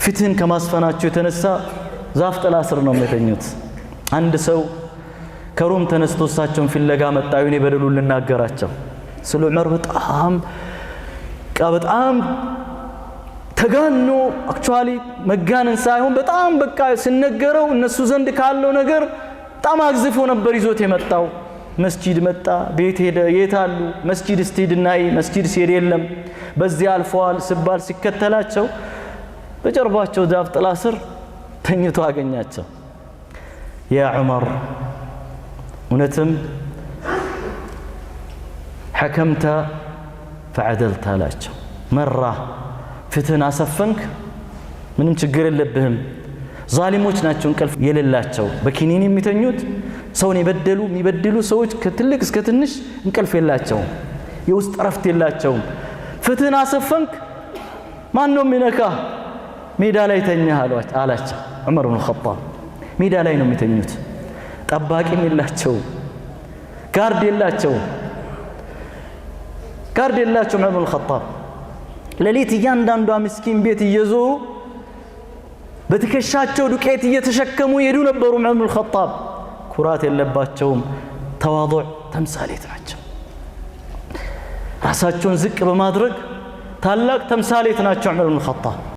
ፊትህን ከማስፈናቸው የተነሳ ዛፍ ጥላ ስር ነው የሚተኙት። አንድ ሰው ከሩም ተነስቶ እሳቸውን ፍለጋ መጣ። እኔ በደሉን ልናገራቸው ስለ ዑመር በጣም ተጋኖ አክቹአሊ መጋነን ሳይሆን በጣም በቃ ሲነገረው እነሱ ዘንድ ካለው ነገር በጣም አግዝፎ ነበር ይዞት የመጣው። መስጂድ መጣ፣ ቤት ሄደ። የት አሉ? መስጂድ ስትሄድና መስጂድ ሲሄድ የለም። በዚህ አልፈዋል ሲባል ሲከተላቸው በጀርባቸው ዛፍ ጥላ ስር ተኝቶ አገኛቸው። ያ ዑመር እውነትም ሐከምተ ፈዐደልተ አላቸው። መራ ፍትህን አሰፈንክ፣ ምንም ችግር የለብህም። ዛሊሞች ናቸው እንቅልፍ የሌላቸው በኪኒን የሚተኙት ሰውን የሚበድሉ ሰዎች ከትልቅ እስከ ትንሽ እንቅልፍ የላቸውም፣ የውስጥ እረፍት የላቸውም። ፍትህን አሰፈንክ፣ ማን ነው የሚነካህ? ሜዳ ላይ ተኛህ አላቸው። ዑመር ብን ኸጣብ ሜዳ ላይ ነው የሚተኙት። ጠባቂም የላቸውም፣ ጋርድ የላቸውም። ዑመር ብን ኸጣብ ሌሊት እያንዳንዷ ምስኪን ቤት እየዞሩ በትከሻቸው ዱቄት እየተሸከሙ ይሄዱ ነበሩ። ዑመር ብን ኸጣብ ኩራት የለባቸውም፣ ተዋضዕ ተምሳሌት ናቸው። ራሳቸውን ዝቅ በማድረግ ታላቅ ተምሳሌት ናቸው ዑመር ብን ኸጣብ።